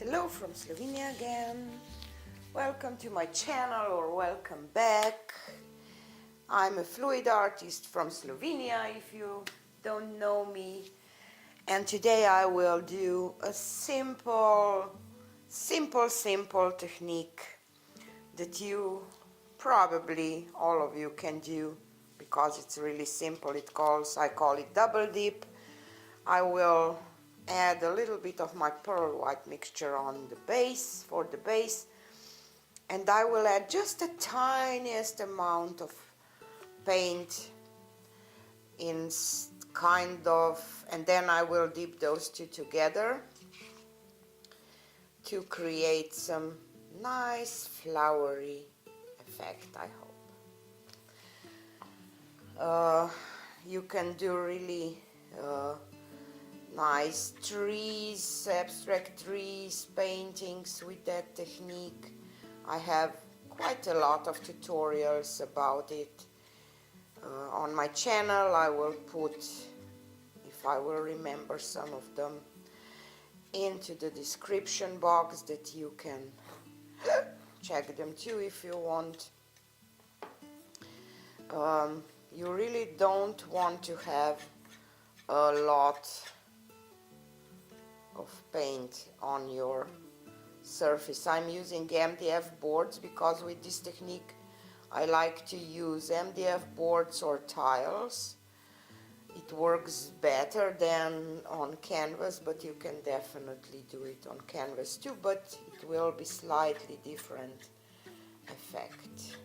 Hello from Slovenia again. Welcome to my channel, or welcome back. I'm a fluid artist from Slovenia, if you don't know me. And today I will do a simple technique that you probably, all of you, can do because it's really simple. I call it double dip. I will add a little bit of my pearl white mixture on the base, for the base, and I will add just the tiniest amount of paint in and then I will dip those two together to create some nice flowery effect, I hope. You can do really nice trees, abstract trees, paintings with that technique. I have quite a lot of tutorials about it on my channel. I will put, if I will remember some of them, into the description box that you can check them too if you want. You really don't want to have a lot of paint on your surface. I'm using MDF boards because with this technique I like to use MDF boards or tiles. It works better than on canvas, but you can definitely do it on canvas too, but it will be slightly different effect.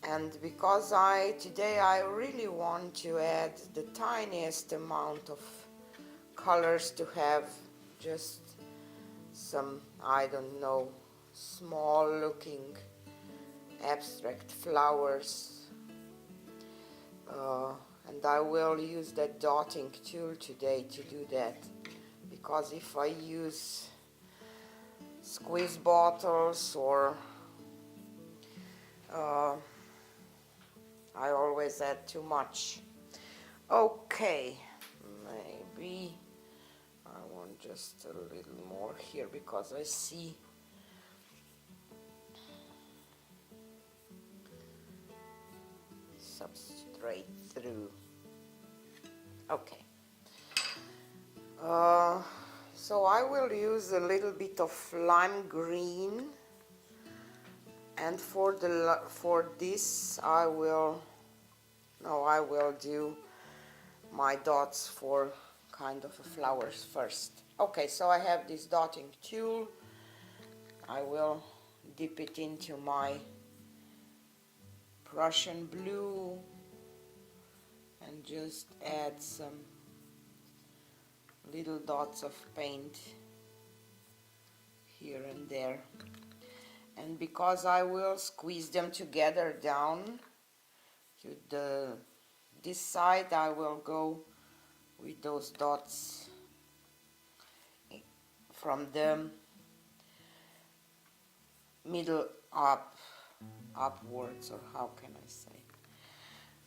And because today I really want to add the tiniest amount of colors to have just some, I don't know, small looking abstract flowers, and I will use that dotting tool today to do that, because if I use squeeze bottles or I always add too much. Okay, maybe I want just a little more here because I see substrate through. Okay, so I will use a little bit of lime green, and for this I will do my dots for kind of flowers first. Okay, so I have this dotting tool. I will dip it into my Prussian blue and just add some little dots of paint here and there. And because I will squeeze them together down to this side, I will go with those dots from the middle upwards, or how can I say.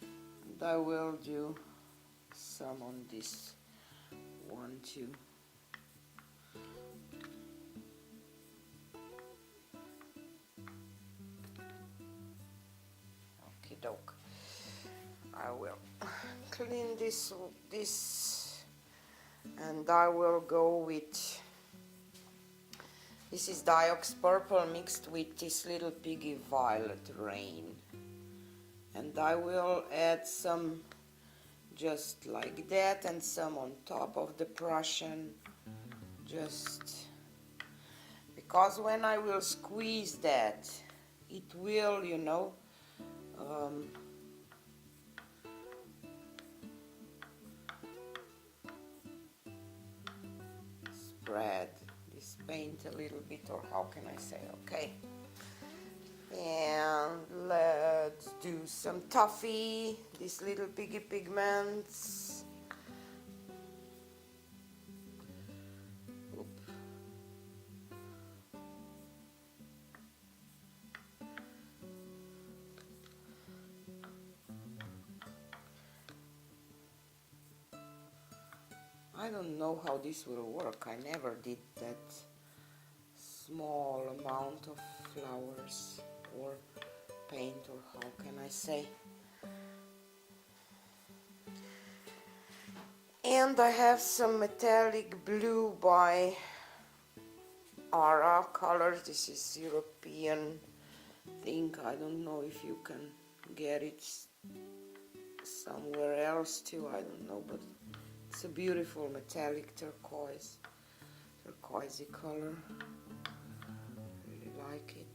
And I will do some on this one too. Okay, doke. I will clean this, and I will go with, this is Diox Purple mixed with this little piggy violet rain, and I will add some just like that and some on top of the Prussian, just because when I will squeeze that, it will, you know, spread this paint a little bit, or how can I say. Okay, and let's do some toffee, these little piggy pigments. Oop. I I don't know how this will work. I never did that small amount of flowers or paint, or how can I say. And I have some metallic blue by Ara colors. This is European thing. I don't know if you can get it somewhere else too. I don't know, but it's a beautiful metallic turquoisey color. Really like it.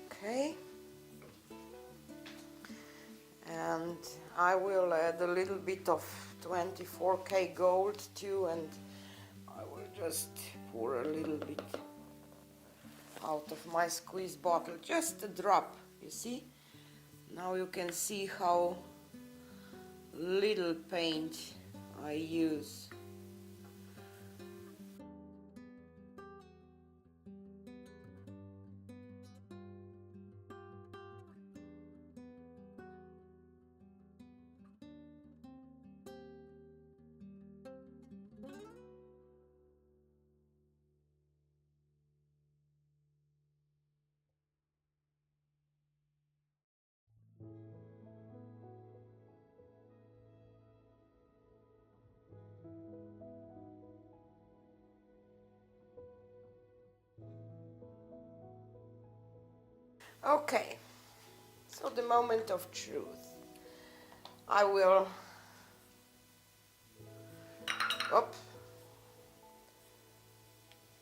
Okay. And I will add a little bit of 24K gold too, and I will just pour a little bit out of my squeeze bottle, just a drop, you see. Now you can see how little paint I use. Okay, so the moment of truth. I will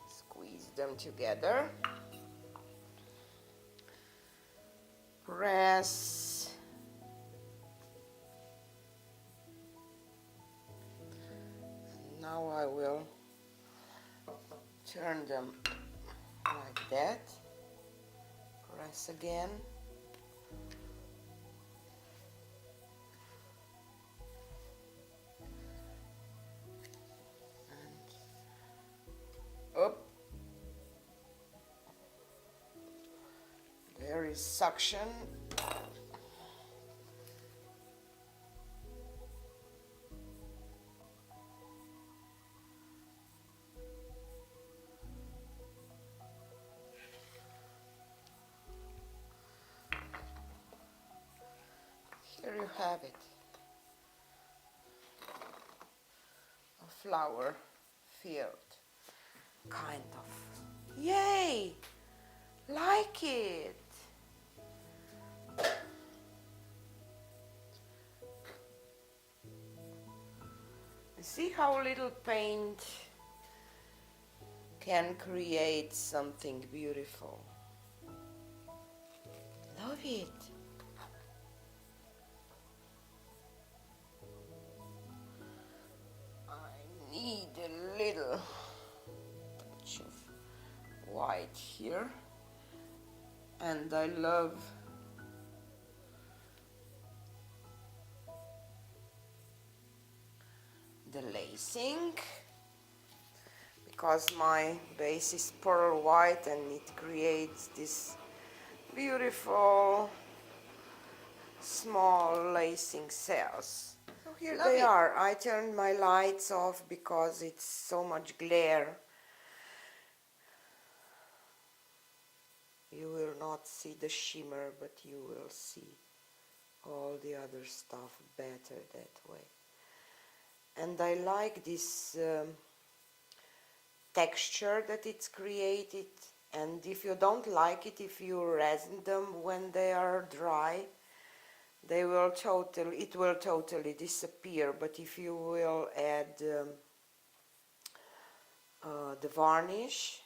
squeeze them together, press, and now I will turn them like that, press again, and up. There is suction. Here you have it. A flower field, kind of. Yay! Like it! See how little paint can create something beautiful. Love it. I need a little touch of white here, and I love the lacing because my base is pearl white and it creates this beautiful small lacing cells. So here they are. I turned my lights off because it's so much glare. You will not see the shimmer, but you will see all the other stuff better that way. And I like this texture that it's created, and if you don't like it, if you resin them when they are dry, it will totally disappear. But if you will add the varnish,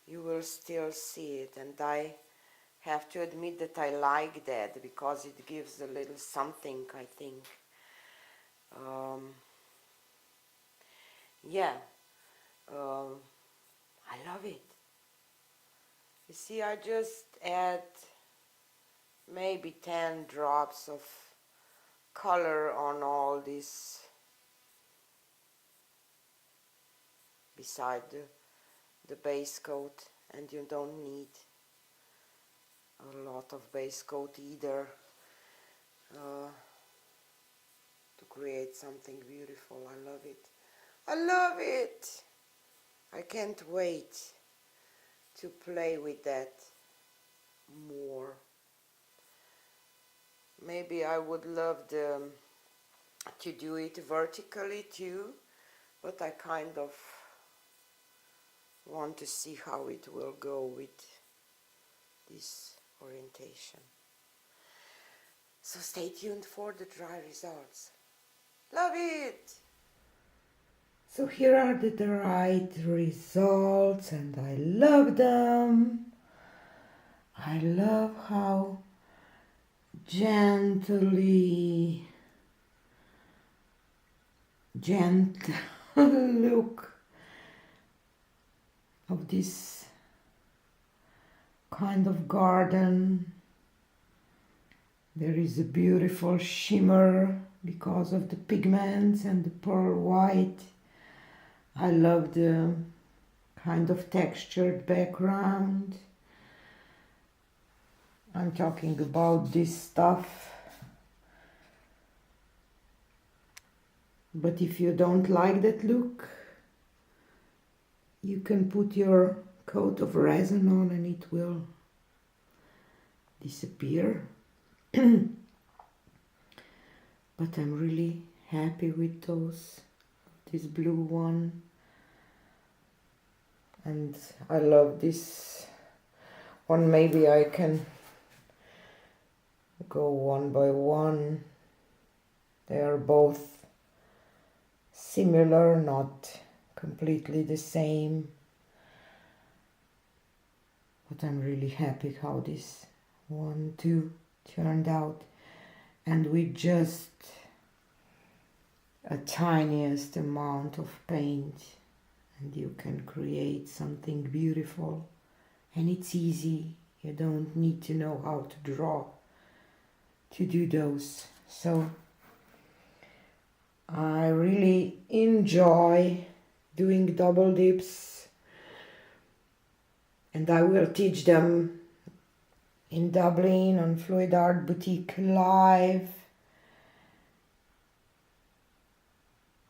you will still see it, and I have to admit that I like that because it gives a little something, I think. Yeah, I love it. You see, I just add maybe 10 drops of color on all this beside the base coat, and you don't need a lot of base coat either to create something beautiful. I love it. I love it. I can't wait to play with that more. Maybe I would love to do it vertically too, but I kind of want to see how it will go with this orientation. So stay tuned for the dry results. Love it! So here are the dried results, and I love them. I love how gentle look of this kind of garden. There is a beautiful shimmer because of the pigments and the pearl white. I love the kind of textured background. I'm talking about this stuff. But if you don't like that look, you can put your coat of resin on and it will disappear. But I'm really happy with this blue one, and I love this one. Maybe I can go one by one. They are both similar, not completely the same, but I'm really happy how this one too turned out, and with just a tiniest amount of paint, and you can create something beautiful. And it's easy, you don't need to know how to draw to do those. So I really enjoy doing double dips, and I will teach them in Dublin on Fluid Art Boutique Live.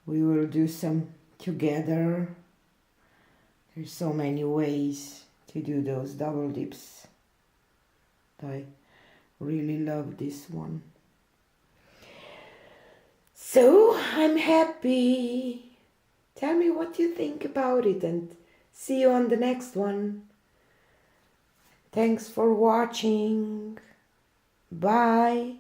We will do some together. There's so many ways to do those double dips. I really love this one. So I'm happy. Tell me what you think about it, and see you on the next one. Thanks for watching. Bye.